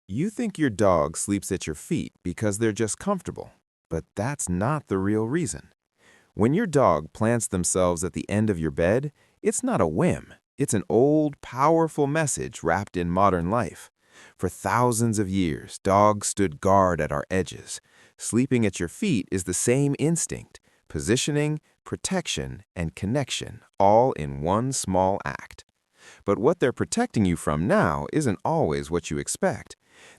You think your dog sleeps at your feet because they're just comfortable, but that's not the real reason. When your dog plants themselves at the end of your bed, it's not a whim. It's an old, powerful message wrapped in modern life. For thousands of years, dogs stood guard at our edges. Sleeping at your feet is the same instinct: positioning, protection, and connection, all in one small act. But what they're protecting you from now isn't always what you expect.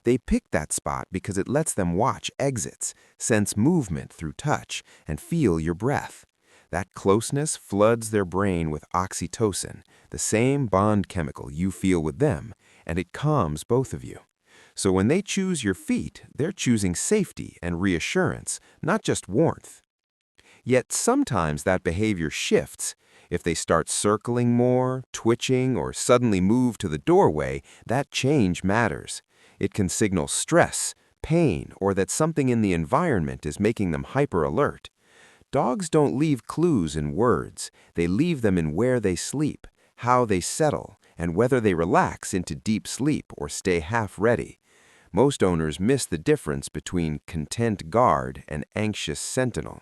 They pick that spot because it lets them watch exits, sense movement through touch, and feel your breath. That closeness floods their brain with oxytocin, the same bond chemical you feel with them, and it calms both of you. So when they choose your feet, they're choosing safety and reassurance, not just warmth. Yet sometimes that behavior shifts. If they start circling more, twitching, or suddenly move to the doorway, that change matters. It can signal stress, pain, or that something in the environment is making them hyper-alert. Dogs don't leave clues in words. They leave them in where they sleep, how they settle, and whether they relax into deep sleep or stay half-ready. Most owners miss the difference between content guard and anxious sentinel.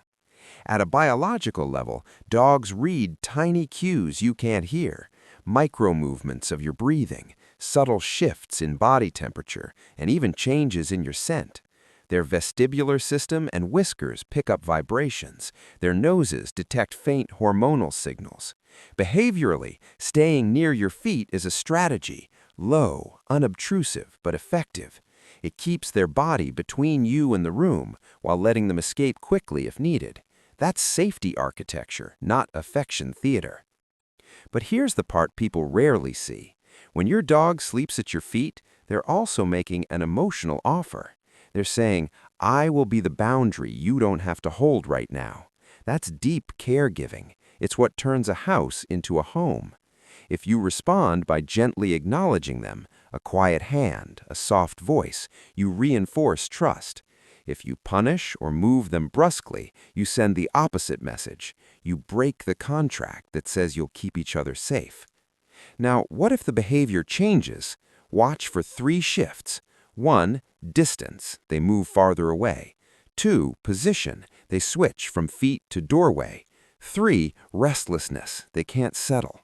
At a biological level, dogs read tiny cues you can't hear: micro-movements of your breathing, subtle shifts in body temperature, and even changes in your scent. Their vestibular system and whiskers pick up vibrations. Their noses detect faint hormonal signals. Behaviorally, staying near your feet is a strategy: low, unobtrusive, but effective. It keeps their body between you and the room while letting them escape quickly if needed. That's safety architecture, not affection theater. But here's the part people rarely see. When your dog sleeps at your feet, they're also making an emotional offer. They're saying, "I will be the boundary you don't have to hold right now." That's deep caregiving. It's what turns a house into a home. If you respond by gently acknowledging them, a quiet hand, a soft voice, you reinforce trust. If you punish or move them brusquely, you send the opposite message. You break the contract that says you'll keep each other safe. Now, what if the behavior changes? Watch for 3 shifts. 1. Distance. They move farther away. 2. Position. They switch from feet to doorway. 3. Restlessness. They can't settle.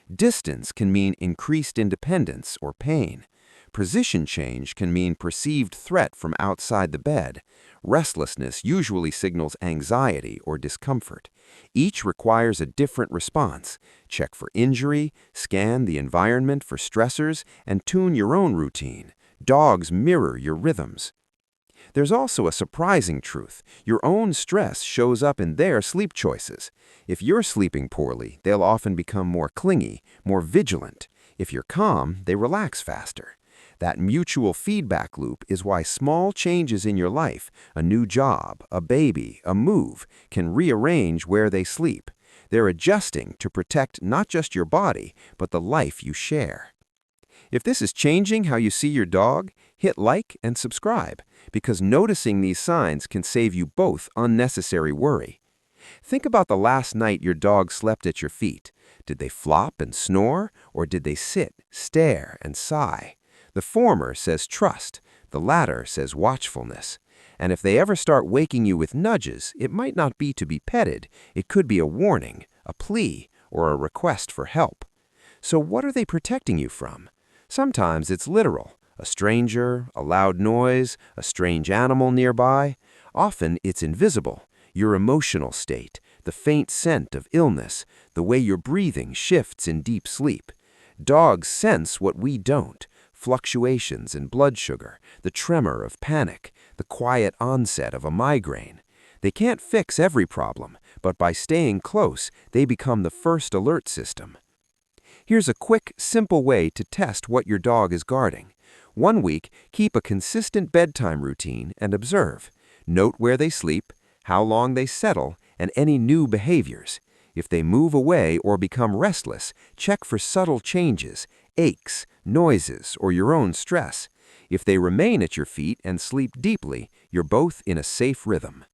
Distance can mean increased independence or pain. Position change can mean perceived threat from outside the bed. Restlessness usually signals anxiety or discomfort. Each requires a different response. Check for injury, scan the environment for stressors, and tune your own routine. Dogs mirror your rhythms. There's also a surprising truth. Your own stress shows up in their sleep choices. If you're sleeping poorly, they'll often become more clingy, more vigilant. If you're calm, they relax faster. That mutual feedback loop is why small changes in your life, a new job, a baby, a move, can rearrange where they sleep. They're adjusting to protect not just your body, but the life you share. If this is changing how you see your dog, hit like and subscribe, because noticing these signs can save you both unnecessary worry. Think about the last night your dog slept at your feet. Did they flop and snore, or did they sit, stare, and sigh? The former says trust, the latter says watchfulness. And if they ever start waking you with nudges, it might not be to be petted. It could be a warning, a plea, or a request for help. So what are they protecting you from? Sometimes it's literal: a stranger, a loud noise, a strange animal nearby. Often it's invisible: your emotional state, the faint scent of illness, the way your breathing shifts in deep sleep. Dogs sense what we don't: fluctuations in blood sugar, the tremor of panic, the quiet onset of a migraine. They can't fix every problem, but by staying close, they become the first alert system. Here's a quick, simple way to test what your dog is guarding. 1 week, keep a consistent bedtime routine and observe. Note where they sleep, how long they settle, and any new behaviors. If they move away or become restless, check for subtle changes, aches, noises, or your own stress. If they remain at your feet and sleep deeply, you're both in a safe rhythm.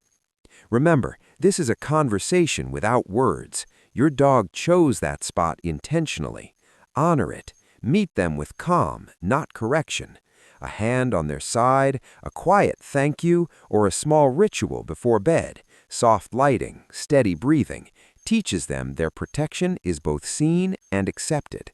Remember, this is a conversation without words. Your dog chose that spot intentionally. Honor it. Meet them with calm, not correction. A hand on their side, a quiet thank you, or a small ritual before bed, soft lighting, steady breathing, teaches them their protection is both seen and accepted.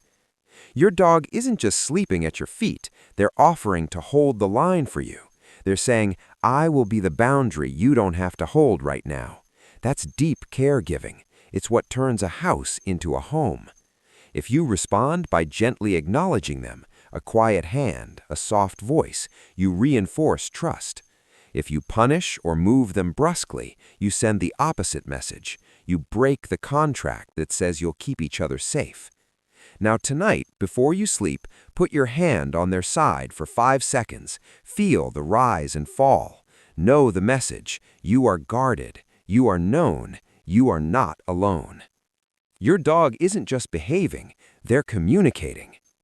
Your dog isn't just sleeping at your feet, they're offering to hold the line for you. They're saying, I will be the boundary you don't have to hold right now. That's deep caregiving. It's what turns a house into a home. If you respond by gently acknowledging them, a quiet hand, a soft voice, you reinforce trust. If you punish or move them brusquely, you send the opposite message. You break the contract that says you'll keep each other safe. Now tonight, before you sleep, put your hand on their side for 5 seconds. Feel the rise and fall. Know the message. You are guarded. You are known. You are not alone. Your dog isn't just behaving, they're communicating.